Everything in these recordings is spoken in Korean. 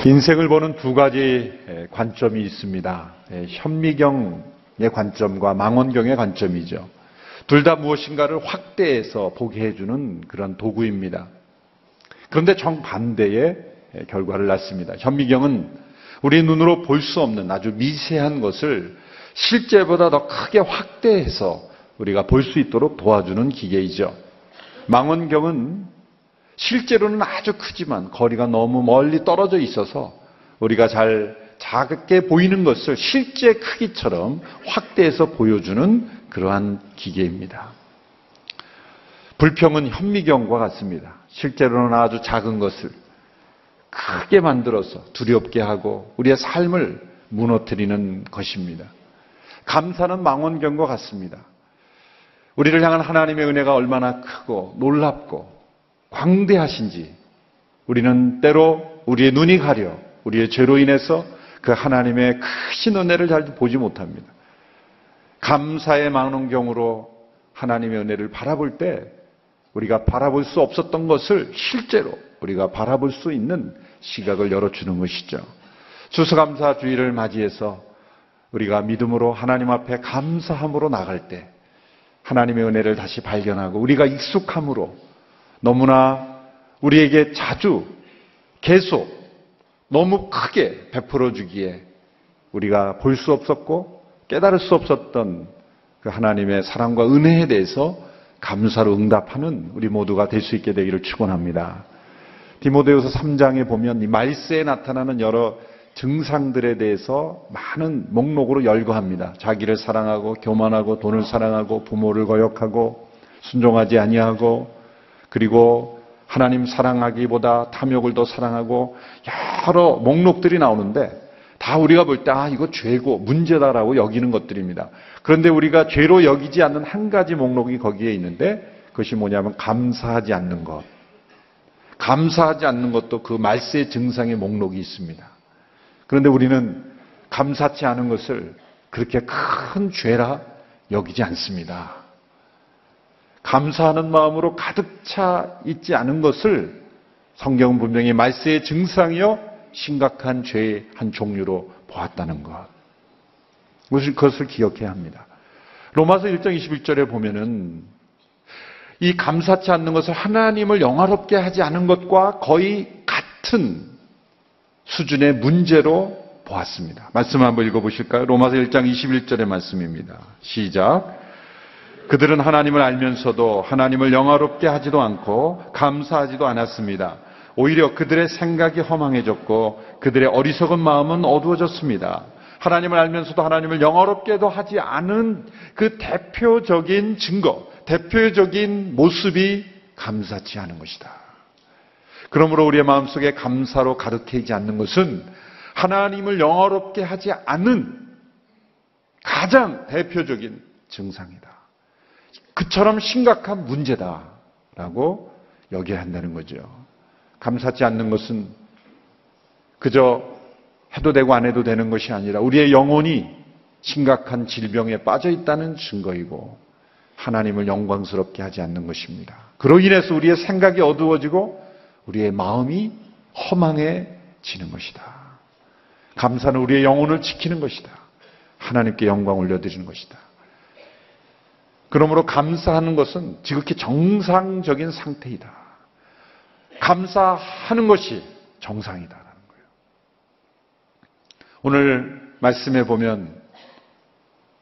인생을 보는 두 가지 관점이 있습니다. 현미경의 관점과 망원경의 관점이죠. 둘 다 무엇인가를 확대해서 보게 해주는 그런 도구입니다. 그런데 정반대의 결과를 낳습니다. 현미경은 우리 눈으로 볼 수 없는 아주 미세한 것을 실제보다 더 크게 확대해서 우리가 볼 수 있도록 도와주는 기계이죠. 망원경은 실제로는 아주 크지만 거리가 너무 멀리 떨어져 있어서 우리가 잘 작게 보이는 것을 실제 크기처럼 확대해서 보여주는 그러한 기계입니다. 불평은 현미경과 같습니다. 실제로는 아주 작은 것을 크게 만들어서 두렵게 하고 우리의 삶을 무너뜨리는 것입니다. 감사는 망원경과 같습니다. 우리를 향한 하나님의 은혜가 얼마나 크고 놀랍고 광대하신지 우리는 때로 우리의 눈이 가려 우리의 죄로 인해서 그 하나님의 크신 은혜를 잘 보지 못합니다. 감사의 망원경으로 하나님의 은혜를 바라볼 때 우리가 바라볼 수 없었던 것을 실제로 우리가 바라볼 수 있는 시각을 열어주는 것이죠. 추수감사주의를 맞이해서 우리가 믿음으로 하나님 앞에 감사함으로 나갈 때 하나님의 은혜를 다시 발견하고 우리가 익숙함으로 너무나 우리에게 자주 계속 너무 크게 베풀어 주기에 우리가 볼 수 없었고 깨달을 수 없었던 그 하나님의 사랑과 은혜에 대해서 감사로 응답하는 우리 모두가 될 수 있게 되기를 축원합니다. 디모데후서 3장에 보면 이 말세에 나타나는 여러 증상들에 대해서 많은 목록으로 열거합니다. 자기를 사랑하고 교만하고 돈을 사랑하고 부모를 거역하고 순종하지 아니하고 그리고 하나님 사랑하기보다 탐욕을 더 사랑하고 여러 목록들이 나오는데 다 우리가 볼 때 이거 죄고 문제다라고 여기는 것들입니다. 그런데 우리가 죄로 여기지 않는 한 가지 목록이 거기에 있는데 그것이 뭐냐면 감사하지 않는 것. 감사하지 않는 것도 그 말세의 증상의 목록이 있습니다. 그런데 우리는 감사치 않은 것을 그렇게 큰 죄라 여기지 않습니다. 감사하는 마음으로 가득 차 있지 않은 것을 성경은 분명히 말세의 증상이요 심각한 죄의 한 종류로 보았다는 것. 그것을 기억해야 합니다. 로마서 1장 21절에 보면은 이 감사치 않는 것을 하나님을 영화롭게 하지 않은 것과 거의 같은 수준의 문제로 보았습니다. 말씀 한번 읽어보실까요? 로마서 1장 21절의 말씀입니다. 시작. 그들은 하나님을 알면서도 하나님을 영화롭게 하지도 않고 감사하지도 않았습니다. 오히려 그들의 생각이 허망해졌고 그들의 어리석은 마음은 어두워졌습니다. 하나님을 알면서도 하나님을 영화롭게도 하지 않은 그 대표적인 증거, 대표적인 모습이 감사치 않은 것이다. 그러므로 우리의 마음속에 감사로 가득해지지 않는 것은 하나님을 영화롭게 하지 않은 가장 대표적인 증상이다. 그처럼 심각한 문제다라고 여겨야 한다는 거죠. 감사치 않는 것은 그저 해도 되고 안 해도 되는 것이 아니라 우리의 영혼이 심각한 질병에 빠져 있다는 증거이고 하나님을 영광스럽게 하지 않는 것입니다. 그로 인해서 우리의 생각이 어두워지고 우리의 마음이 허망해지는 것이다. 감사는 우리의 영혼을 지키는 것이다. 하나님께 영광 올려드리는 것이다. 그러므로 감사하는 것은 지극히 정상적인 상태이다. 감사하는 것이 정상이다라는 거예요. 오늘 말씀에 보면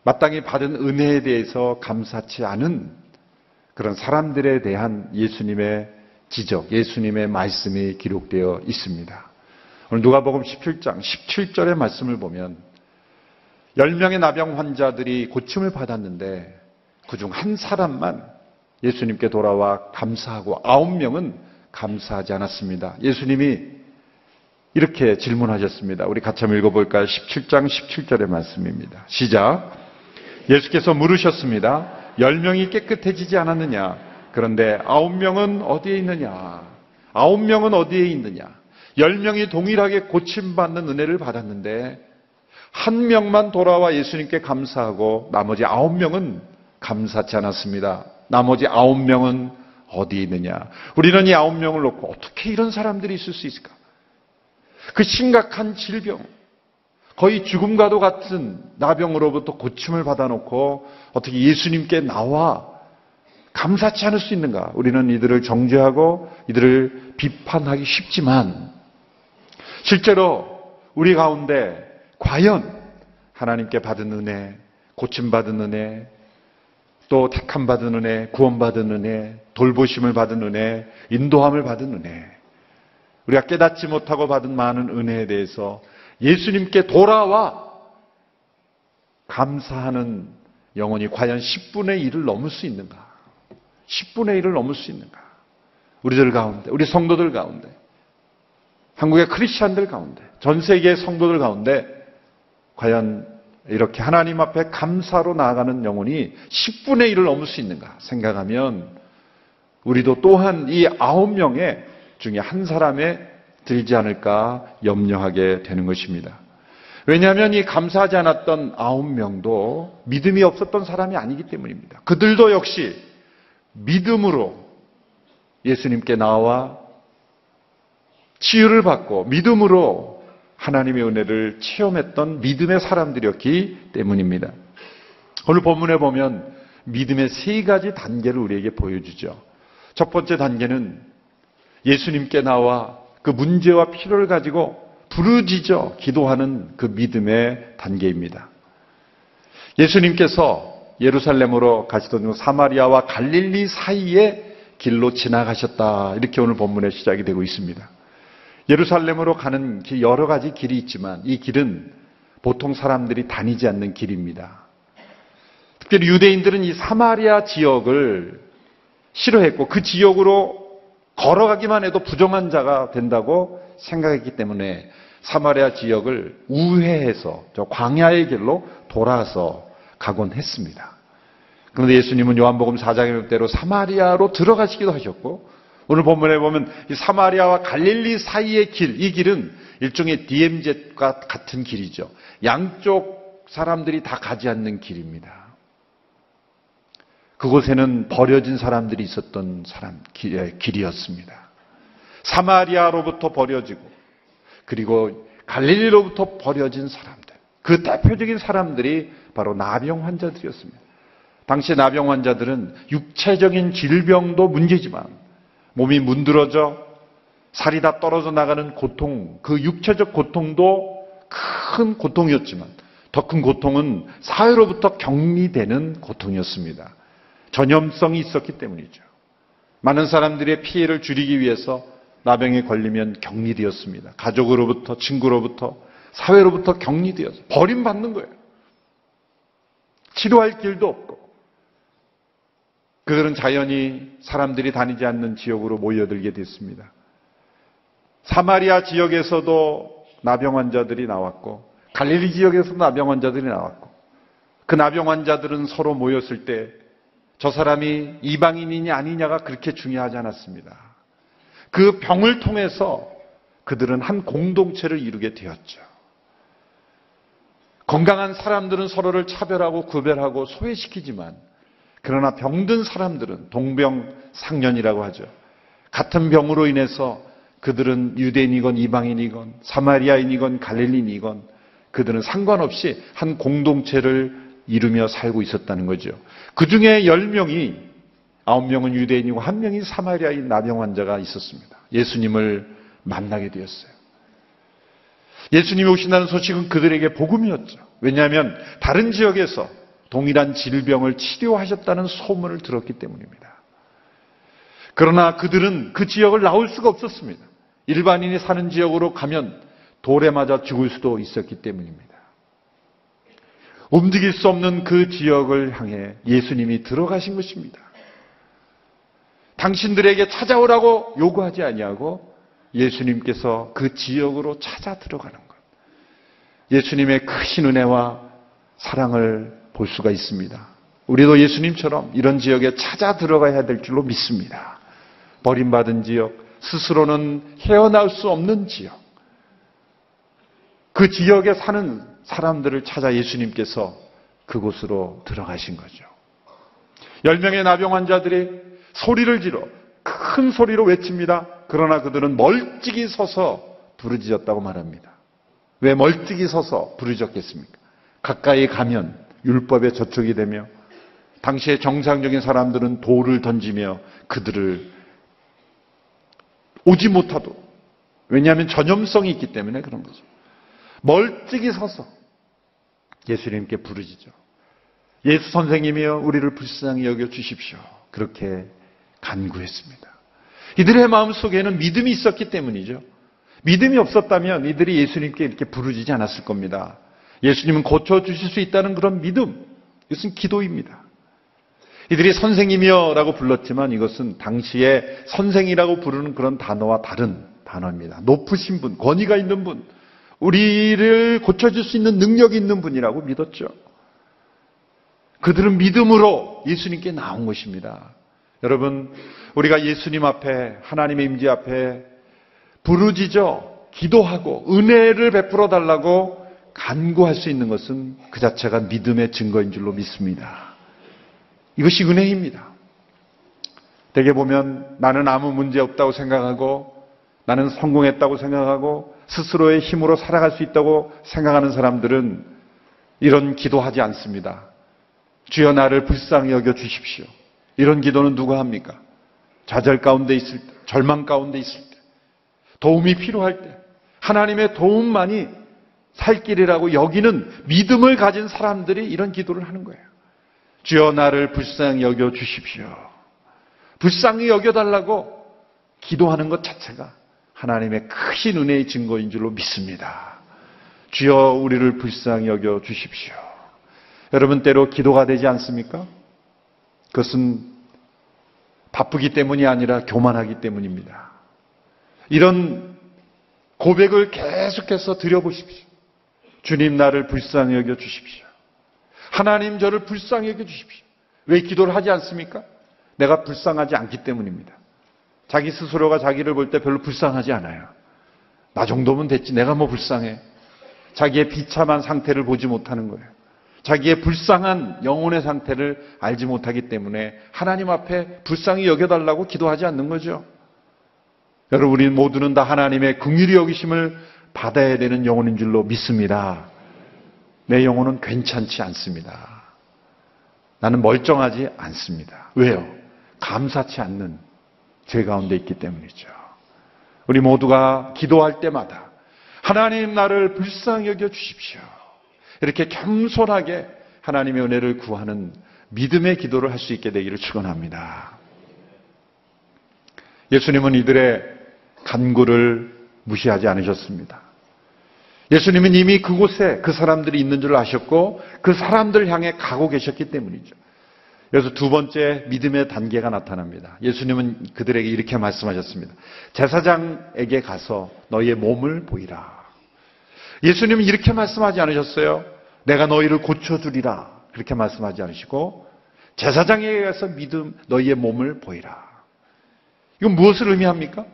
마땅히 받은 은혜에 대해서 감사치 않은 그런 사람들에 대한 예수님의 지적, 예수님의 말씀이 기록되어 있습니다. 오늘 누가복음 17장 17절의 말씀을 보면 10명의 나병 환자들이 고침을 받았는데 그중 한 사람만 예수님께 돌아와 감사하고 9명은 감사하지 않았습니다. 예수님이 이렇게 질문하셨습니다. 우리 같이 한번 읽어볼까요? 17장 17절의 말씀입니다. 시작. 예수께서 물으셨습니다. 10명이 깨끗해지지 않았느냐? 그런데 9명은 어디에 있느냐? 9명은 어디에 있느냐? 10명이 동일하게 고침받는 은혜를 받았는데 한 명만 돌아와 예수님께 감사하고 나머지 9명은 감사치 않았습니다. 나머지 9명은 어디에 있느냐? 우리는 이 9명을 놓고 어떻게 이런 사람들이 있을 수 있을까? 그 심각한 질병, 거의 죽음과도 같은 나병으로부터 고침을 받아놓고 어떻게 예수님께 나와 감사치 않을 수 있는가? 우리는 이들을 정죄하고 이들을 비판하기 쉽지만 실제로 우리 가운데 과연 하나님께 받은 은혜, 고침받은 은혜, 또 택함받은 은혜, 구원받은 은혜, 돌보심을 받은 은혜, 인도함을 받은 은혜, 우리가 깨닫지 못하고 받은 많은 은혜에 대해서 예수님께 돌아와 감사하는 영혼이 과연 10분의 1을 넘을 수 있는가? 10분의 1을 넘을 수 있는가? 우리들 가운데, 우리 성도들 가운데, 한국의 크리스찬들 가운데, 전 세계의 성도들 가운데 과연 이렇게 하나님 앞에 감사로 나아가는 영혼이 10분의 1을 넘을 수 있는가 생각하면 우리도 또한 이 9명의 중에 한 사람에 들지 않을까 염려하게 되는 것입니다. 왜냐하면 이 감사하지 않았던 9명도 믿음이 없었던 사람이 아니기 때문입니다. 그들도 역시 믿음으로 예수님께 나와 치유를 받고 믿음으로 하나님의 은혜를 체험했던 믿음의 사람들이었기 때문입니다. 오늘 본문에 보면 믿음의 3가지 단계를 우리에게 보여주죠. 첫 번째 단계는 예수님께 나와 그 문제와 필요를 가지고 부르짖어 기도하는 그 믿음의 단계입니다. 예수님께서 예루살렘으로 가시던 중 사마리아와 갈릴리 사이의 길로 지나가셨다. 이렇게 오늘 본문의 시작이 되고 있습니다. 예루살렘으로 가는 여러 가지 길이 있지만 이 길은 보통 사람들이 다니지 않는 길입니다. 특별히 유대인들은 이 사마리아 지역을 싫어했고 그 지역으로 걸어가기만 해도 부정한 자가 된다고 생각했기 때문에 사마리아 지역을 우회해서 저 광야의 길로 돌아서 가곤 했습니다. 그런데 예수님은 요한복음 4장의 대로 사마리아로 들어가시기도 하셨고 오늘 본문에 보면 이 사마리아와 갈릴리 사이의 길, 이 길은 일종의 DMZ과 같은 길이죠. 양쪽 사람들이 다 가지 않는 길입니다. 그곳에는 버려진 사람들이 있었던 길이었습니다. 사마리아로부터 버려지고 그리고 갈릴리로부터 버려진 사람들, 그 대표적인 사람들이 바로 나병 환자들이었습니다. 당시 나병 환자들은 육체적인 질병도 문제지만 몸이 문드러져 살이 다 떨어져 나가는 고통, 그 육체적 고통도 큰 고통이었지만 더 큰 고통은 사회로부터 격리되는 고통이었습니다. 전염성이 있었기 때문이죠. 많은 사람들의 피해를 줄이기 위해서 나병에 걸리면 격리되었습니다. 가족으로부터, 친구로부터, 사회로부터 격리되어서 버림받는 거예요. 치료할 길도 없고 그들은 자연히 사람들이 다니지 않는 지역으로 모여들게 됐습니다. 사마리아 지역에서도 나병 환자들이 나왔고 갈릴리 지역에서도 나병 환자들이 나왔고 그 나병 환자들은 서로 모였을 때 저 사람이 이방인이냐 아니냐가 그렇게 중요하지 않았습니다. 그 병을 통해서 그들은 한 공동체를 이루게 되었죠. 건강한 사람들은 서로를 차별하고 구별하고 소외시키지만 그러나 병든 사람들은 동병상련이라고 하죠. 같은 병으로 인해서 그들은 유대인이건 이방인이건 사마리아인이건 갈릴리인이건 그들은 상관없이 한 공동체를 이루며 살고 있었다는 거죠. 그 중에 10명이 9명은 유대인이고 1명이 사마리아인 나병 환자가 있었습니다. 예수님을 만나게 되었어요. 예수님이 오신다는 소식은 그들에게 복음이었죠. 왜냐하면 다른 지역에서 동일한 질병을 치료하셨다는 소문을 들었기 때문입니다. 그러나 그들은 그 지역을 나올 수가 없었습니다. 일반인이 사는 지역으로 가면 돌에 맞아 죽을 수도 있었기 때문입니다. 움직일 수 없는 그 지역을 향해 예수님이 들어가신 것입니다. 당신들에게 찾아오라고 요구하지 아니하고 예수님께서 그 지역으로 찾아 들어가는 것. 예수님의 크신 은혜와 사랑을 볼 수가 있습니다. 우리도 예수님처럼 이런 지역에 찾아 들어가야 될 줄로 믿습니다. 버림받은 지역, 스스로는 헤어나올 수 없는 지역. 그 지역에 사는 사람들을 찾아 예수님께서 그곳으로 들어가신 거죠. 10명의 나병 환자들이 소리를 지르 큰 소리로 외칩니다. 그러나 그들은 멀찍이 서서 부르짖었다고 말합니다. 왜 멀찍이 서서 부르짖었겠습니까? 가까이 가면 율법에 저촉이 되며 당시의 정상적인 사람들은 돌을 던지며 그들을 오지 못하도록, 왜냐하면 전염성이 있기 때문에 그런 거죠. 멀찍이 서서 예수님께 부르짖죠. 예수 선생님이여 우리를 불쌍히 여겨 주십시오. 그렇게 간구했습니다. 이들의 마음속에는 믿음이 있었기 때문이죠. 믿음이 없었다면 이들이 예수님께 이렇게 부르짖지 않았을 겁니다. 예수님은 고쳐주실 수 있다는 그런 믿음, 이것은 기도입니다. 이들이 선생님이여 라고 불렀지만 이것은 당시에 선생이라고 부르는 그런 단어와 다른 단어입니다. 높으신 분, 권위가 있는 분, 우리를 고쳐줄 수 있는 능력이 있는 분이라고 믿었죠. 그들은 믿음으로 예수님께 나온 것입니다. 여러분, 우리가 예수님 앞에, 하나님의 임재 앞에 부르짖어 기도하고 은혜를 베풀어 달라고 간구할 수 있는 것은 그 자체가 믿음의 증거인 줄로 믿습니다. 이것이 은혜입니다. 대개 보면 나는 아무 문제 없다고 생각하고 나는 성공했다고 생각하고 스스로의 힘으로 살아갈 수 있다고 생각하는 사람들은 이런 기도하지 않습니다. 주여 나를 불쌍히 여겨 주십시오. 이런 기도는 누가 합니까? 좌절 가운데 있을 때, 절망 가운데 있을 때, 도움이 필요할 때 하나님의 도움만이 살 길이라고 여기는 믿음을 가진 사람들이 이런 기도를 하는 거예요. 주여 나를 불쌍히 여겨 주십시오. 불쌍히 여겨달라고 기도하는 것 자체가 하나님의 크신 은혜의 증거인 줄로 믿습니다. 주여 우리를 불쌍히 여겨 주십시오. 여러분 때로 기도가 되지 않습니까? 그것은 바쁘기 때문이 아니라 교만하기 때문입니다. 이런 고백을 계속해서 드려보십시오. 주님 나를 불쌍히 여겨 주십시오. 하나님 저를 불쌍히 여겨 주십시오. 왜 기도를 하지 않습니까? 내가 불쌍하지 않기 때문입니다. 자기 스스로가 자기를 볼 때 별로 불쌍하지 않아요. 나 정도면 됐지 내가 뭐 불쌍해. 자기의 비참한 상태를 보지 못하는 거예요. 자기의 불쌍한 영혼의 상태를 알지 못하기 때문에 하나님 앞에 불쌍히 여겨달라고 기도하지 않는 거죠. 여러분 우리 모두는 다 하나님의 긍휼히 여기심을 받아야 되는 영혼인 줄로 믿습니다. 내 영혼은 괜찮지 않습니다. 나는 멀쩡하지 않습니다. 왜요? 감사치 않는 죄 가운데 있기 때문이죠. 우리 모두가 기도할 때마다 하나님 나를 불쌍히 여겨 주십시오. 이렇게 겸손하게 하나님의 은혜를 구하는 믿음의 기도를 할 수 있게 되기를 축원합니다. 예수님은 이들의 간구를 무시하지 않으셨습니다. 예수님은 이미 그곳에 그 사람들이 있는 줄 아셨고 그 사람들을 향해 가고 계셨기 때문이죠. 그래서 두 번째 믿음의 단계가 나타납니다. 예수님은 그들에게 이렇게 말씀하셨습니다. 제사장에게 가서 너희의 몸을 보이라. 예수님은 이렇게 말씀하지 않으셨어요. 내가 너희를 고쳐주리라. 그렇게 말씀하지 않으시고 제사장에게 가서 믿음 너희의 몸을 보이라. 이건 무엇을 의미합니까?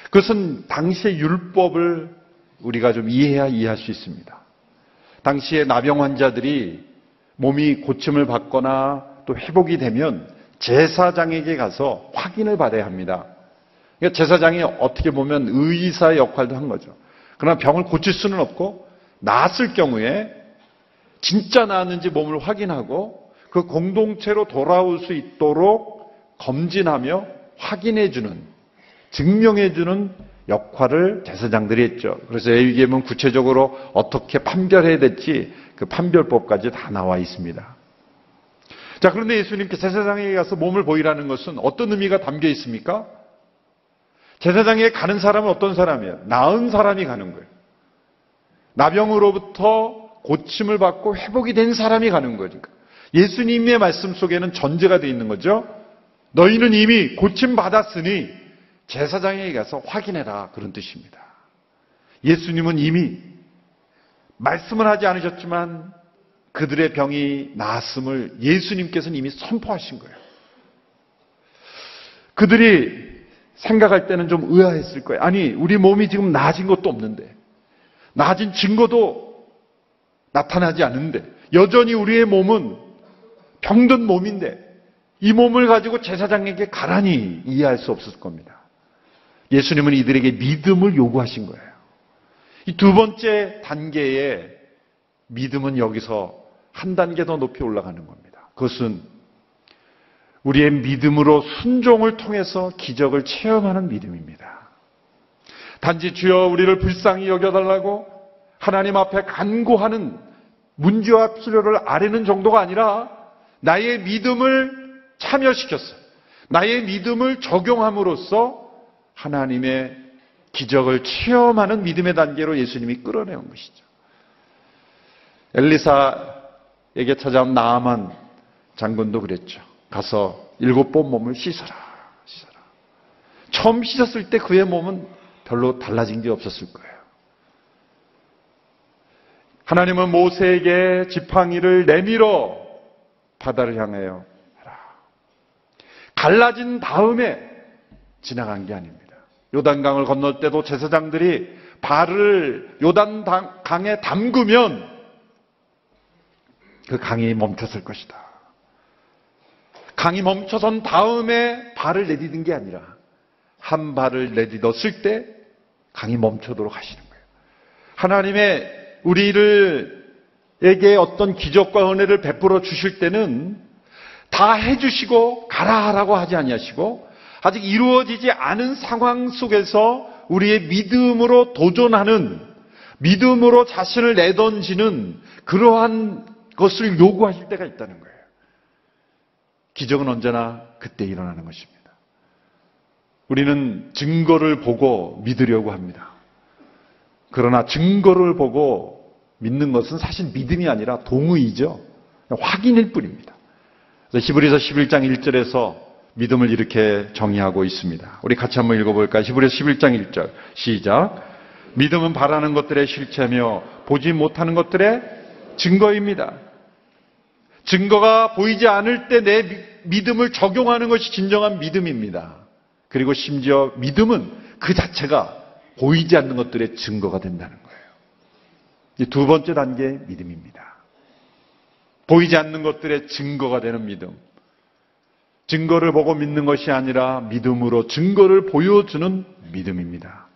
그것은 당시의 율법을 우리가 좀 이해해야 이해할 수 있습니다. 당시의 나병 환자들이 몸이 고침을 받거나 또 회복이 되면 제사장에게 가서 확인을 받아야 합니다. 그러니까 제사장이 어떻게 보면 의사의 역할도 한 거죠. 그러나 병을 고칠 수는 없고 나았을 경우에 진짜 나았는지 몸을 확인하고 그 공동체로 돌아올 수 있도록 검진하며 확인해주는, 증명해주는 역할을 제사장들이 했죠. 그래서 레위기에는 구체적으로 어떻게 판별해야 될지 그 판별법까지 다 나와 있습니다. 자, 그런데 예수님께 제사장에게 가서 몸을 보이라는 것은 어떤 의미가 담겨 있습니까? 제사장에 가는 사람은 어떤 사람이에요? 나은 사람이 가는 거예요. 나병으로부터 고침을 받고 회복이 된 사람이 가는 거죠. 예수님의 말씀 속에는 전제가 되어 있는 거죠. 너희는 이미 고침받았으니 제사장에게 가서 확인해라. 그런 뜻입니다. 예수님은 이미 말씀을 하지 않으셨지만 그들의 병이 나았음을 예수님께서는 이미 선포하신 거예요. 그들이 생각할 때는 좀 의아했을 거예요. 아니, 우리 몸이 지금 나아진 것도 없는데 나아진 증거도 나타나지 않는데 여전히 우리의 몸은 병든 몸인데 이 몸을 가지고 제사장에게 가라니 이해할 수 없을 겁니다. 예수님은 이들에게 믿음을 요구하신 거예요. 이 두 번째 단계의 믿음은 여기서 한 단계 더 높이 올라가는 겁니다. 그것은 우리의 믿음으로 순종을 통해서 기적을 체험하는 믿음입니다. 단지 주여 우리를 불쌍히 여겨달라고 하나님 앞에 간구하는 문제와 필요를 아뢰는 정도가 아니라 나의 믿음을 참여시켰어. 나의 믿음을 적용함으로써 하나님의 기적을 체험하는 믿음의 단계로 예수님이 끌어내온 것이죠. 엘리사에게 찾아온 나아만 장군도 그랬죠. 가서 7번 몸을 씻어라. 처음 씻었을 때 그의 몸은 별로 달라진 게 없었을 거예요. 하나님은 모세에게 지팡이를 내밀어 바다를 향하여 하라. 갈라진 다음에 지나간 게 아닙니다. 요단강을 건널 때도 제사장들이 발을 요단강에 담그면 그 강이 멈췄을 것이다. 강이 멈춰선 다음에 발을 내딛는 게 아니라 한 발을 내딛었을 때 강이 멈추도록 하시는 거예요. 하나님의 우리에게 어떤 기적과 은혜를 베풀어 주실 때는 다 해주시고 가라라고 하지 아니하시고 아직 이루어지지 않은 상황 속에서 우리의 믿음으로 도전하는, 믿음으로 자신을 내던지는 그러한 것을 요구하실 때가 있다는 거예요. 기적은 언제나 그때 일어나는 것입니다. 우리는 증거를 보고 믿으려고 합니다. 그러나 증거를 보고 믿는 것은 사실 믿음이 아니라 동의죠. 확인일 뿐입니다. 그래서 히브리서 11장 1절에서 믿음을 이렇게 정의하고 있습니다. 우리 같이 한번 읽어볼까요? 히브리서 11장 1절 시작. 믿음은 바라는 것들의 실체며 보지 못하는 것들의 증거입니다. 증거가 보이지 않을 때 내 믿음을 적용하는 것이 진정한 믿음입니다. 그리고 심지어 믿음은 그 자체가 보이지 않는 것들의 증거가 된다는 거예요. 이 두 번째 단계의 믿음입니다. 보이지 않는 것들의 증거가 되는 믿음. 증거를 보고 믿는 것이 아니라 믿음으로 증거를 보여주는 믿음입니다.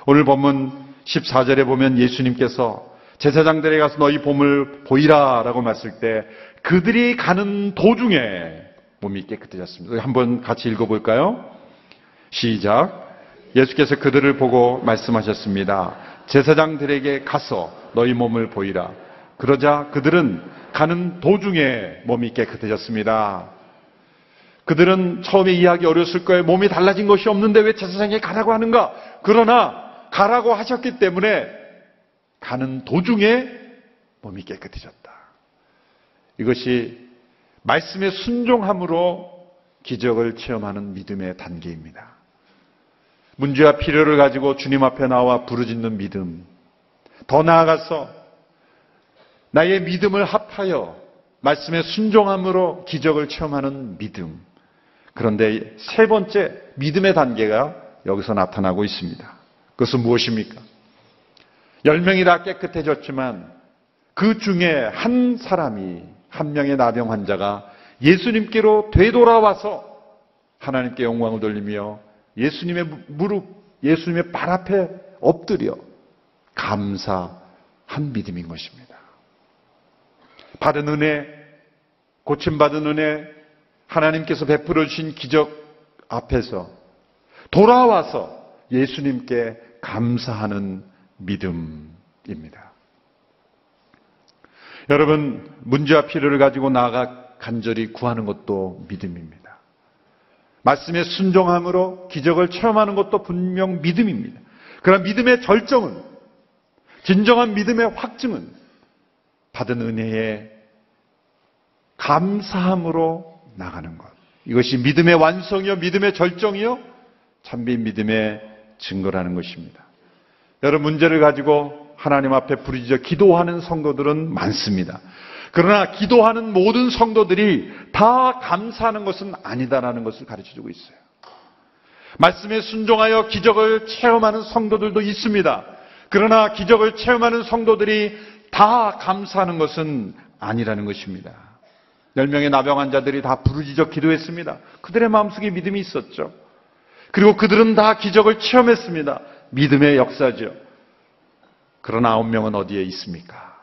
오늘 본문 14절에 보면 예수님께서 제사장들에게 가서 너희 몸을 보이라 라고 말했을 때 그들이 가는 도중에 몸이 깨끗해졌습니다. 한번 같이 읽어볼까요? 시작. 예수께서 그들을 보고 말씀하셨습니다. 제사장들에게 가서 너희 몸을 보이라. 그러자 그들은 가는 도중에 몸이 깨끗해졌습니다. 그들은 처음에 이해하기 어려웠을 거예요. 몸이 달라진 것이 없는데 왜 제사장에게 가라고 하는가? 그러나 가라고 하셨기 때문에 가는 도중에 몸이 깨끗해졌다. 이것이 말씀에 순종함으로 기적을 체험하는 믿음의 단계입니다. 문제와 필요를 가지고 주님 앞에 나와 부르짖는 믿음. 더 나아가서 나의 믿음을 합하여 말씀에 순종함으로 기적을 체험하는 믿음. 그런데 세 번째 믿음의 단계가 여기서 나타나고 있습니다. 그것은 무엇입니까? 10명이 다 깨끗해졌지만 그 중에 한 사람이, 한 명의 나병 환자가 예수님께로 되돌아와서 하나님께 영광을 돌리며 예수님의 무릎, 예수님의 발 앞에 엎드려 감사한 믿음인 것입니다. 받은 은혜, 고침받은 은혜, 하나님께서 베풀어 주신 기적 앞에서 돌아와서 예수님께 감사하는 믿음입니다. 여러분, 문제와 필요를 가지고 나아가 간절히 구하는 것도 믿음입니다. 말씀에 순종함으로 기적을 체험하는 것도 분명 믿음입니다. 그러나 믿음의 절정은, 진정한 믿음의 확증은 받은 은혜에 감사함으로 나가는 것. 이것이 믿음의 완성이요, 믿음의 절정이요, 참된 믿음의 증거라는 것입니다. 여러분, 문제를 가지고 하나님 앞에 부르짖어 기도하는 성도들은 많습니다. 그러나 기도하는 모든 성도들이 다 감사하는 것은 아니다라는 것을 가르쳐주고 있어요. 말씀에 순종하여 기적을 체험하는 성도들도 있습니다. 그러나 기적을 체험하는 성도들이 다 감사하는 것은 아니라는 것입니다. 10명의 나병 환자들이 다 부르짖어 기도했습니다. 그들의 마음속에 믿음이 있었죠. 그리고 그들은 다 기적을 체험했습니다. 믿음의 역사죠. 그러나 9명은 어디에 있습니까?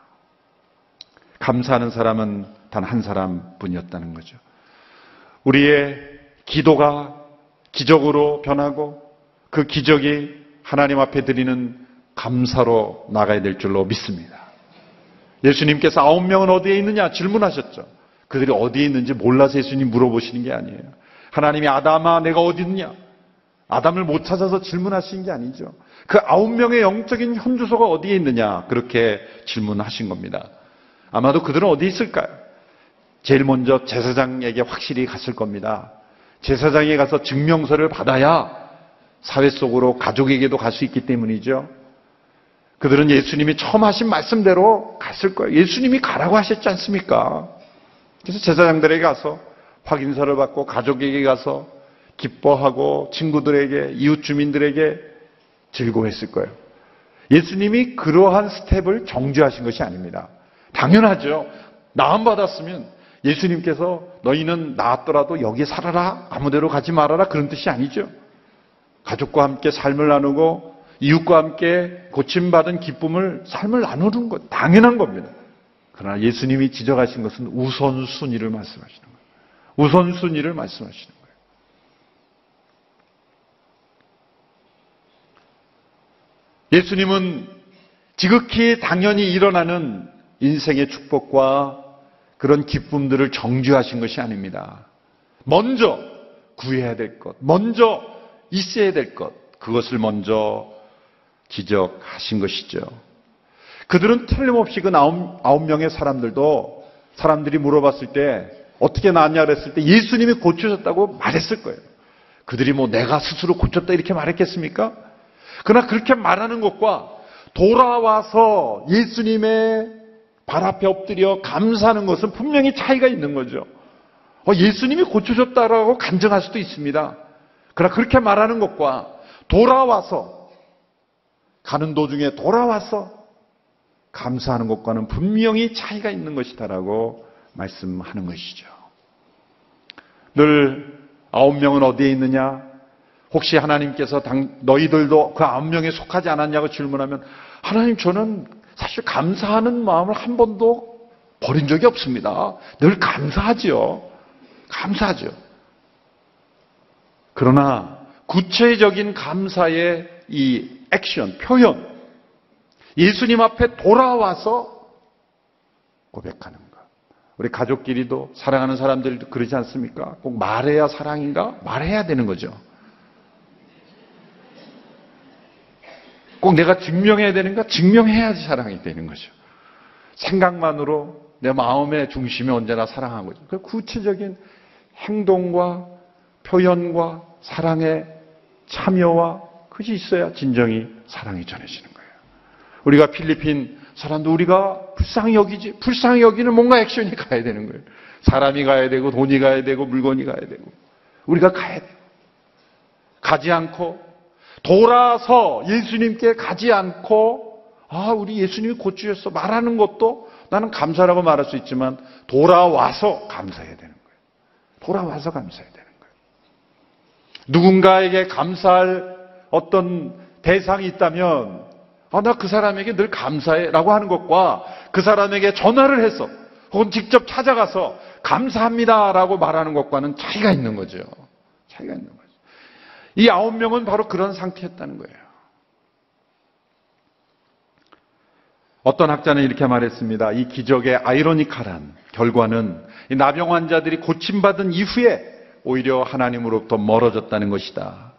감사하는 사람은 단 한 사람뿐이었다는 거죠. 우리의 기도가 기적으로 변하고 그 기적이 하나님 앞에 드리는 감사로 나가야 될 줄로 믿습니다. 예수님께서 9명은 어디에 있느냐 질문하셨죠. 그들이 어디에 있는지 몰라서 예수님 물어보시는 게 아니에요. 하나님이 아담아 내가 어디 있느냐? 아담을 못 찾아서 질문하신 게 아니죠. 그 9명의 영적인 현주소가 어디에 있느냐? 그렇게 질문하신 겁니다. 아마도 그들은 어디 있을까요? 제일 먼저 제사장에게 확실히 갔을 겁니다. 제사장에 가서 증명서를 받아야 사회 속으로 가족에게도 갈 수 있기 때문이죠. 그들은 예수님이 처음 하신 말씀대로 갔을 거예요. 예수님이 가라고 하셨지 않습니까? 그래서 제사장들에게 가서 확인서를 받고 가족에게 가서 기뻐하고 친구들에게 이웃 주민들에게 즐거워했을 거예요. 예수님이 그러한 스텝을 정죄하신 것이 아닙니다. 당연하죠. 나음 받았으면 예수님께서 너희는 나았더라도 여기에 살아라, 아무데로 가지 말아라 그런 뜻이 아니죠. 가족과 함께 삶을 나누고 이웃과 함께 고침받은 기쁨을 삶을 나누는 것 당연한 겁니다. 그러나 예수님이 지적하신 것은 우선순위를 말씀하시는 거예요. 우선순위를 말씀하시는 거예요. 예수님은 지극히 당연히 일어나는 인생의 축복과 그런 기쁨들을 정죄하신 것이 아닙니다. 먼저 구해야 될 것, 먼저 있어야 될 것, 그것을 먼저 지적하신 것이죠. 그들은 틀림없이 그 9명의 사람들도 사람들이 물어봤을 때 어떻게 나았냐 그랬을 때 예수님이 고쳐졌다고 말했을 거예요. 그들이 뭐 내가 스스로 고쳤다 이렇게 말했겠습니까? 그러나 그렇게 말하는 것과 돌아와서 예수님의 발 앞에 엎드려 감사하는 것은 분명히 차이가 있는 거죠. 예수님이 고쳐줬다라고 간증할 수도 있습니다. 그러나 그렇게 말하는 것과 돌아와서 가는 도중에 돌아와서 감사하는 것과는 분명히 차이가 있는 것이다라고 말씀하는 것이죠. 늘 9명은 어디에 있느냐? 혹시 하나님께서 너희들도 그 9명에 속하지 않았냐고 질문하면 하나님 저는 사실 감사하는 마음을 한 번도 버린 적이 없습니다. 늘 감사하지요. 감사하죠. 그러나 구체적인 감사의 이 액션, 표현, 예수님 앞에 돌아와서 고백하는 것. 우리 가족끼리도 사랑하는 사람들도 그러지 않습니까? 꼭 말해야 사랑인가? 말해야 되는 거죠. 꼭 내가 증명해야 되는가? 증명해야지 사랑이 되는 거죠. 생각만으로 내 마음의 중심이 언제나 사랑한 거죠. 그 구체적인 행동과 표현과 사랑의 참여와 그것이 있어야 진정이 사랑이 전해지는 거예요. 우리가 필리핀 사람도 우리가 불쌍히 여기지. 불쌍히 여기는 뭔가 액션이 가야 되는 거예요. 사람이 가야 되고 돈이 가야 되고 물건이 가야 되고 우리가 가야 돼요. 가지 않고 돌아서 예수님께 가지 않고 우리 예수님이 고치셨어 말하는 것도 나는 감사라고 말할 수 있지만 돌아와서 감사해야 되는 거예요. 돌아와서 감사해야 되는 거예요. 누군가에게 감사할 어떤 대상이 있다면 나 그 사람에게 늘 감사해라고 하는 것과 그 사람에게 전화를 해서 혹은 직접 찾아가서 감사합니다라고 말하는 것과는 차이가 있는 거죠. 차이가 있는 거죠. 이 9명은 바로 그런 상태였다는 거예요. 어떤 학자는 이렇게 말했습니다. 이 기적의 아이러니컬한 결과는 이 나병 환자들이 고침받은 이후에 오히려 하나님으로부터 멀어졌다는 것이다.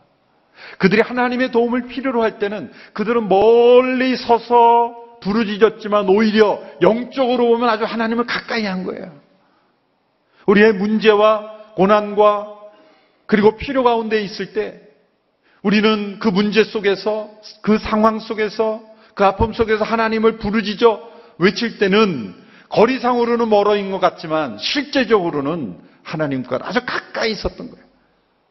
그들이 하나님의 도움을 필요로 할 때는 그들은 멀리 서서 부르짖었지만 오히려 영적으로 보면 아주 하나님을 가까이 한 거예요. 우리의 문제와 고난과 그리고 필요 가운데 있을 때 우리는 그 문제 속에서 그 상황 속에서 그 아픔 속에서 하나님을 부르짖어 외칠 때는 거리상으로는 멀어 있는 것 같지만 실제적으로는 하나님과 아주 가까이 있었던 거예요.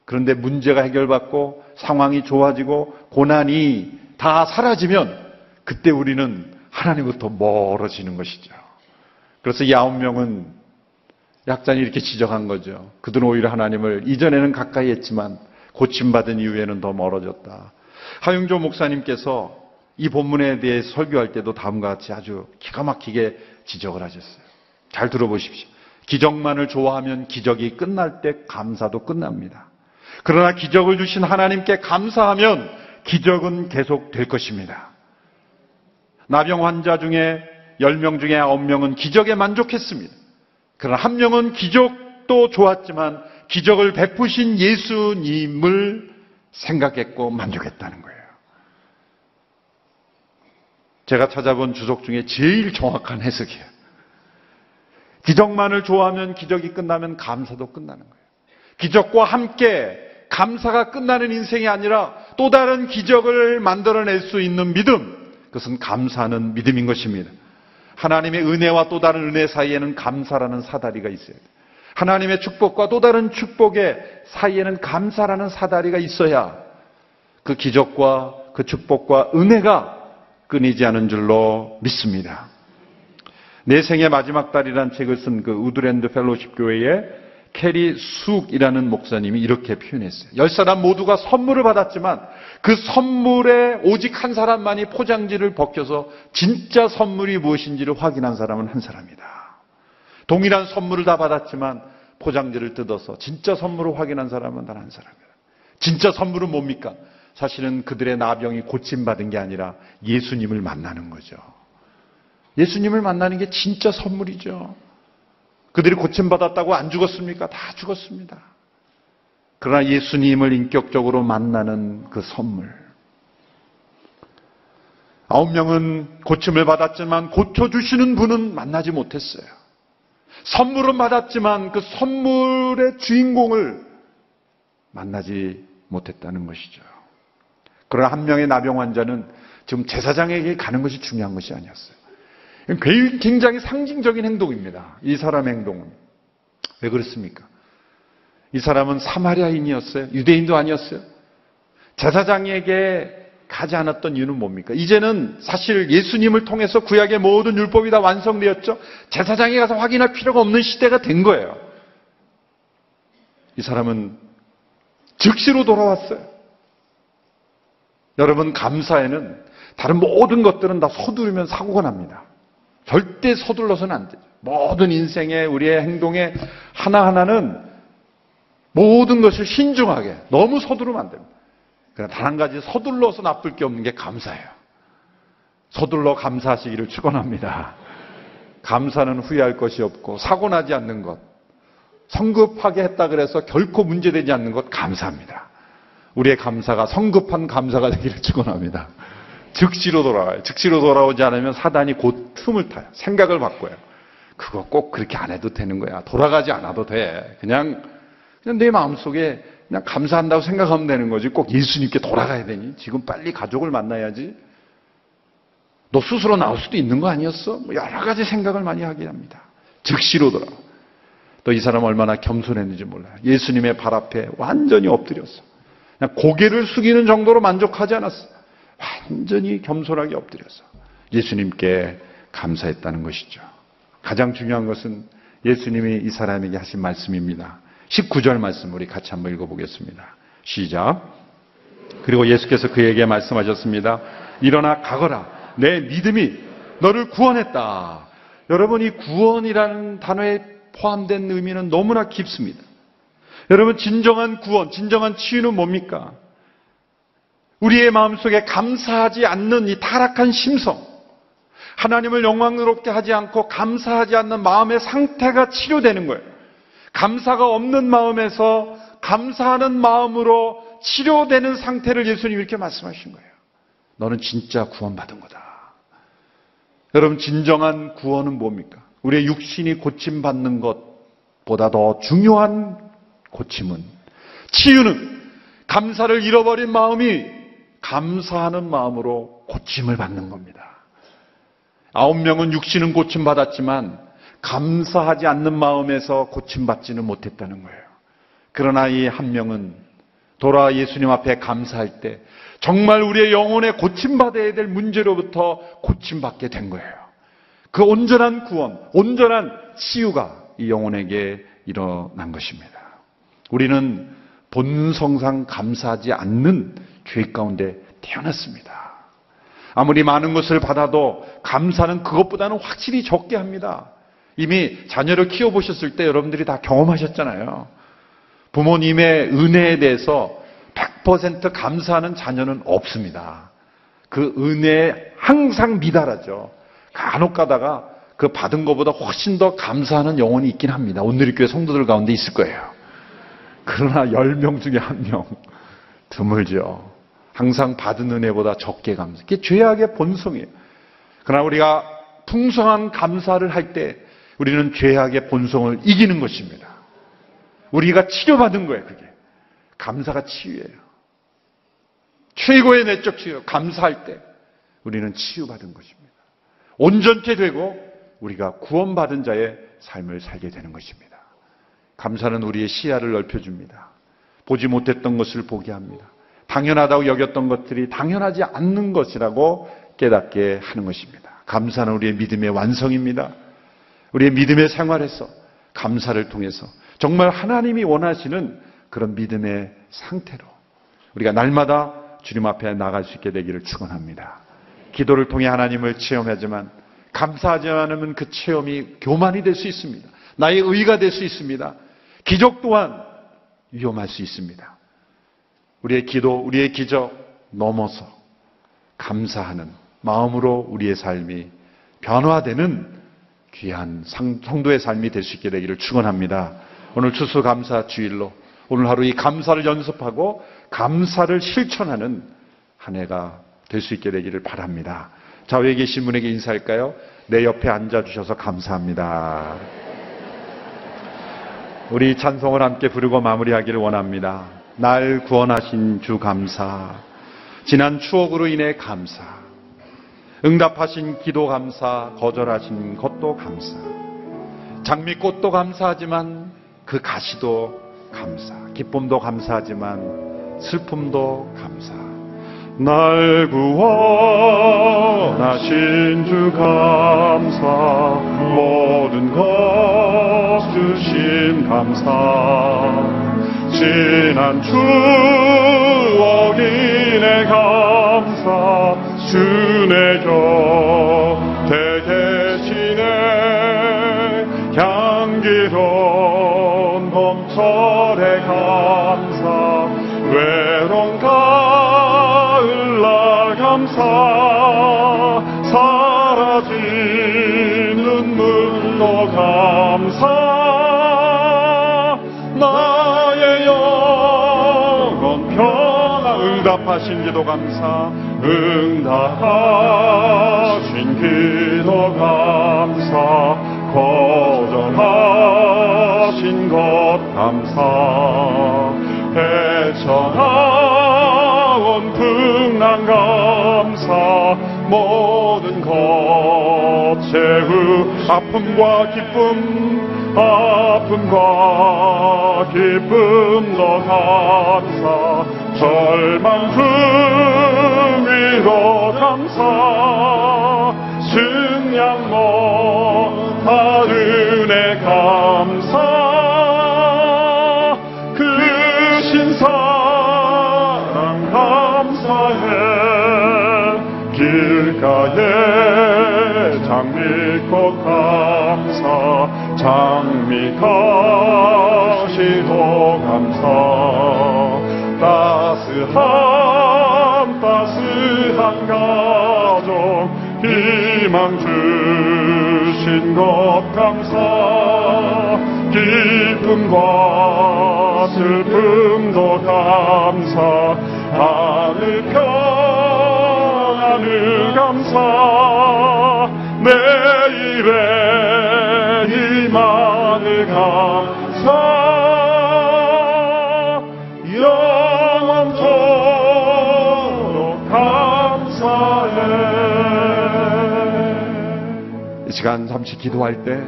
그런데 문제가 해결받고 상황이 좋아지고 고난이 다 사라지면 그때 우리는 하나님부터 멀어지는 것이죠. 그래서 이 9명은 약자는 이렇게 지적한 거죠. 그들은 오히려 하나님을 이전에는 가까이 했지만 고침받은 이후에는 더 멀어졌다. 하용조 목사님께서 이 본문에 대해 설교할 때도 다음과 같이 아주 기가 막히게 지적을 하셨어요. 잘 들어보십시오. 기적만을 좋아하면 기적이 끝날 때 감사도 끝납니다. 그러나 기적을 주신 하나님께 감사하면 기적은 계속 될 것입니다. 나병 환자 중에 10명 중에 9명은 기적에 만족했습니다. 그러나 한 명은 기적도 좋았지만 기적을 베푸신 예수님을 생각했고 만족했다는 거예요. 제가 찾아본 주석 중에 제일 정확한 해석이에요. 기적만을 좋아하면 기적이 끝나면 감사도 끝나는 거예요. 기적과 함께 감사가 끝나는 인생이 아니라 또 다른 기적을 만들어낼 수 있는 믿음, 그것은 감사하는 믿음인 것입니다. 하나님의 은혜와 또 다른 은혜 사이에는 감사라는 사다리가 있어야 돼요. 하나님의 축복과 또 다른 축복의 사이에는 감사라는 사다리가 있어야 그 기적과 그 축복과 은혜가 끊이지 않은 줄로 믿습니다. 내 생의 마지막 달이라는 책을 쓴 그 우드랜드 펠로십 교회의 캐리 숙이라는 목사님이 이렇게 표현했어요. 10사람 모두가 선물을 받았지만 그 선물에 오직 한 사람만이 포장지를 벗겨서 진짜 선물이 무엇인지를 확인한 사람은 한 사람이다. 동일한 선물을 다 받았지만 포장지를 뜯어서 진짜 선물을 확인한 사람은 단 한 사람이다. 진짜 선물은 뭡니까? 사실은 그들의 나병이 고침받은 게 아니라 예수님을 만나는 거죠. 예수님을 만나는 게 진짜 선물이죠. 그들이 고침받았다고 안 죽었습니까? 다 죽었습니다. 그러나 예수님을 인격적으로 만나는 그 선물. 9명은 고침을 받았지만 고쳐주시는 분은 만나지 못했어요. 선물은 받았지만 그 선물의 주인공을 만나지 못했다는 것이죠. 그러나 한 명의 나병 환자는 지금 제사장에게 가는 것이 중요한 것이 아니었어요. 굉장히 상징적인 행동입니다. 이 사람의 행동은. 왜 그렇습니까? 이 사람은 사마리아인이었어요. 유대인도 아니었어요. 제사장에게 가지 않았던 이유는 뭡니까? 이제는 사실 예수님을 통해서 구약의 모든 율법이 다 완성되었죠. 제사장에 가서 확인할 필요가 없는 시대가 된 거예요. 이 사람은 즉시로 돌아왔어요. 여러분, 감사에는 다른 모든 것들은 다 서두르면 사고가 납니다. 절대 서둘러서는 안 돼요. 모든 인생의 우리의 행동의 하나하나는 모든 것을 신중하게, 너무 서두르면 안 됩니다. 그러나 단 한 가지 서둘러서 나쁠 게 없는 게 감사예요. 서둘러 감사하시기를 축원합니다. 감사는 후회할 것이 없고 사고 나지 않는 것, 성급하게 했다 그래서 결코 문제되지 않는 것 감사합니다. 우리의 감사가 성급한 감사가 되기를 축원합니다. 즉시로 돌아와요. 즉시로 돌아오지 않으면 사단이 곧 틈을 타요. 생각을 바꿔요. 그거 꼭 그렇게 안 해도 되는 거야. 돌아가지 않아도 돼. 그냥 내 마음속에 그냥 감사한다고 생각하면 되는 거지. 꼭 예수님께 돌아가야 되니? 지금 빨리 가족을 만나야지. 너 스스로 나올 수도 있는 거 아니었어? 뭐 여러 가지 생각을 많이 하게 합니다. 즉시로 돌아와. 또 이 사람 얼마나 겸손했는지 몰라요. 예수님의 발 앞에 완전히 엎드렸어. 그냥 고개를 숙이는 정도로 만족하지 않았어. 완전히 겸손하게 엎드려서 예수님께 감사했다는 것이죠. 가장 중요한 것은 예수님이 이 사람에게 하신 말씀입니다. 19절 말씀 우리 같이 한번 읽어보겠습니다. 시작. 그리고 예수께서 그에게 말씀하셨습니다. 일어나 가거라. 내 믿음이 너를 구원했다. 여러분, 이 구원이라는 단어에 포함된 의미는 너무나 깊습니다. 여러분, 진정한 구원, 진정한 치유는 뭡니까? 우리의 마음속에 감사하지 않는 이 타락한 심성, 하나님을 영광스럽게 하지 않고 감사하지 않는 마음의 상태가 치료되는 거예요. 감사가 없는 마음에서 감사하는 마음으로 치료되는 상태를 예수님이 이렇게 말씀하신 거예요. 너는 진짜 구원받은 거다. 여러분, 진정한 구원은 뭡니까? 우리의 육신이 고침받는 것보다 더 중요한 고침은, 치유는 감사를 잃어버린 마음이 감사하는 마음으로 고침을 받는 겁니다. 9명은 육신은 고침받았지만 감사하지 않는 마음에서 고침받지는 못했다는 거예요. 그러나 이 한 명은 돌아와 예수님 앞에 감사할 때 정말 우리의 영혼에 고침받아야 될 문제로부터 고침받게 된 거예요. 그 온전한 구원, 온전한 치유가 이 영혼에게 일어난 것입니다. 우리는 본성상 감사하지 않는 죄 가운데 태어났습니다. 아무리 많은 것을 받아도 감사는 그것보다는 확실히 적게 합니다. 이미 자녀를 키워보셨을 때 여러분들이 다 경험하셨잖아요. 부모님의 은혜에 대해서 100% 감사하는 자녀는 없습니다. 그 은혜에 항상 미달하죠. 간혹 가다가 그 받은 것보다 훨씬 더 감사하는 영혼이 있긴 합니다. 온누리교회 성도들 가운데 있을 거예요. 그러나 10명 중에 1명 드물죠. 항상 받은 은혜보다 적게 감사. 그게 죄악의 본성이에요. 그러나 우리가 풍성한 감사를 할 때 우리는 죄악의 본성을 이기는 것입니다. 우리가 치료받은 거예요, 그게. 감사가 치유예요. 최고의 내적 치유, 감사할 때 우리는 치유받은 것입니다. 온전케 되고 우리가 구원받은 자의 삶을 살게 되는 것입니다. 감사는 우리의 시야를 넓혀줍니다. 보지 못했던 것을 보게 합니다. 당연하다고 여겼던 것들이 당연하지 않는 것이라고 깨닫게 하는 것입니다. 감사는 우리의 믿음의 완성입니다. 우리의 믿음의 생활에서 감사를 통해서 정말 하나님이 원하시는 그런 믿음의 상태로 우리가 날마다 주님 앞에 나갈 수 있게 되기를 축원합니다. 기도를 통해 하나님을 체험하지만 감사하지 않으면 그 체험이 교만이 될 수 있습니다. 나의 의가 될 수 있습니다. 기적 또한 위험할 수 있습니다. 우리의 기도, 우리의 기적 넘어서 감사하는 마음으로 우리의 삶이 변화되는 귀한 성도의 삶이 될 수 있게 되기를 축원합니다. 오늘 추수감사 주일로 오늘 하루 이 감사를 연습하고 감사를 실천하는 한 해가 될 수 있게 되기를 바랍니다. 좌우에 계신 분에게 인사할까요? 내 옆에 앉아주셔서 감사합니다. 우리 찬송을 함께 부르고 마무리하기를 원합니다. 날 구원하신 주 감사, 지난 추억으로 인해 감사, 응답하신 기도 감사, 거절하신 것도 감사, 장미꽃도 감사하지만 그 가시도 감사, 기쁨도 감사하지만 슬픔도 감사. 날 구원하신 주 감사, 모든 것 주신 감사, 지난 추억 인해 감사, 주 내 곁에 계시네. 향기로운 봄철의 감사, 외로운 가을날 감사, 사라진 눈물도 감사, 나의 영혼 평화, 응답하신 기도 감사, 응답하신 기도 감사, 거절하신 것 감사, 헤쳐나온 풍랑 감사, 모든 것 채우 아픔과 기쁨, 아픔과 기쁨도 감사, 절망 승리도 감사, 승량 못할 은혜 감사, 그 신사랑 감사해, 길가에 장미꽃 감사, 장미 가시도 감사, 따스한 가족 희망 주신 것 감사, 기쁨과 슬픔도 감사, 하늘 평안을 감사, 내일의 희망을 감사, 영원토록 감사해. 이 시간 잠시 기도할 때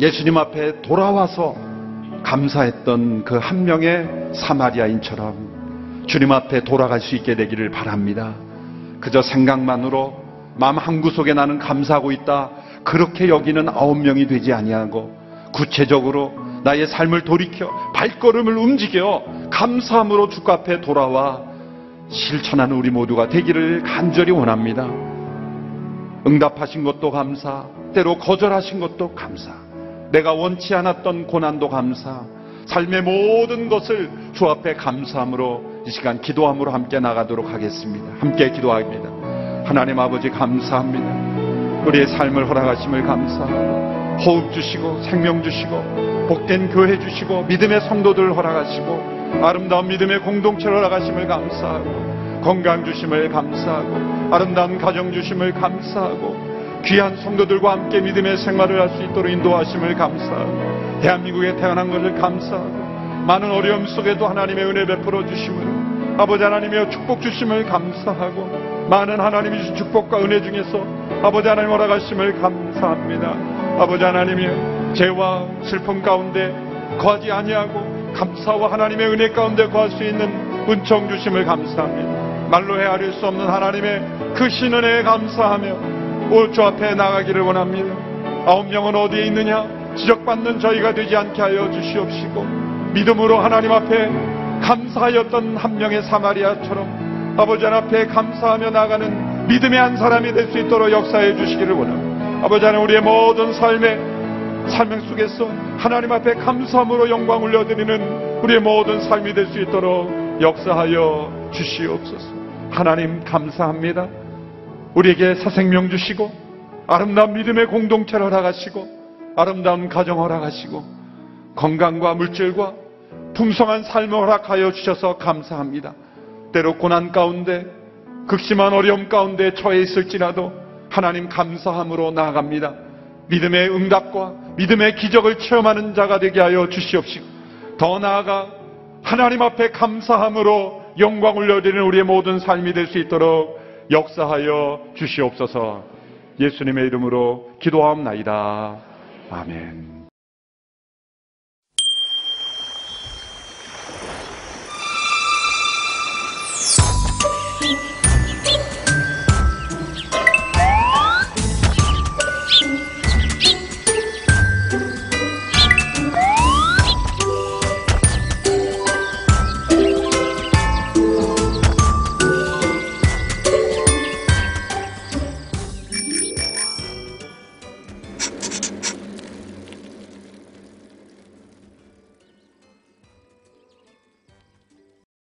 예수님 앞에 돌아와서 감사했던 그 한 명의 사마리아인처럼 주님 앞에 돌아갈 수 있게 되기를 바랍니다. 그저 생각만으로 마음 한구석에 나는 감사하고 있다, 그렇게 여기는 9명이 되지 아니하고 구체적으로 나의 삶을 돌이켜 발걸음을 움직여 감사함으로 주 앞에 돌아와 실천하는 우리 모두가 되기를 간절히 원합니다. 응답하신 것도 감사, 때로 거절하신 것도 감사, 내가 원치 않았던 고난도 감사, 삶의 모든 것을 주 앞에 감사함으로 이 시간 기도함으로 함께 나가도록 하겠습니다. 함께 기도합니다. 하나님 아버지 감사합니다. 우리의 삶을 허락하심을 감사하고 호흡 주시고 생명 주시고 복된 교회 주시고 믿음의 성도들 허락하시고 아름다운 믿음의 공동체를 허락하심을 감사하고 건강 주심을 감사하고 아름다운 가정 주심을 감사하고 귀한 성도들과 함께 믿음의 생활을 할 수 있도록 인도하심을 감사하고 대한민국에 태어난 것을 감사하고 많은 어려움 속에도 하나님의 은혜 베풀어 주심을 아버지 하나님의 축복 주심을 감사하고 많은 하나님이 주신 축복과 은혜 중에서 아버지 하나님 허락하심을 감사합니다. 아버지 하나님의 죄와 슬픔 가운데 거하지 아니하고 감사와 하나님의 은혜 가운데 거할 수 있는 은총 주심을 감사합니다. 말로 헤아릴 수 없는 하나님의 그 신은혜에 감사하며 올 주 앞에 나가기를 원합니다. 9명은 어디에 있느냐? 지적받는 저희가 되지 않게 하여 주시옵시고 믿음으로 하나님 앞에 감사하였던 한 명의 사마리아처럼 아버지 앞에 감사하며 나가는 믿음의 한 사람이 될 수 있도록 역사해 주시기를 원합니다. 아버지 하나님, 우리의 모든 삶 속에서 하나님 앞에 감사함으로 영광 올려드리는 우리의 모든 삶이 될 수 있도록 역사하여 주시옵소서. 하나님 감사합니다. 우리에게 새 생명 주시고 아름다운 믿음의 공동체를 허락하시고 아름다운 가정 허락하시고 건강과 물질과 풍성한 삶을 허락하여 주셔서 감사합니다. 때로 고난 가운데 극심한 어려움 가운데 처해 있을지라도 하나님 감사함으로 나아갑니다. 믿음의 응답과 믿음의 기적을 체험하는 자가 되게 하여 주시옵시고 더 나아가 하나님 앞에 감사함으로 영광 올려드리는 우리의 모든 삶이 될 수 있도록 역사하여 주시옵소서. 예수님의 이름으로 기도하옵나이다. 아멘.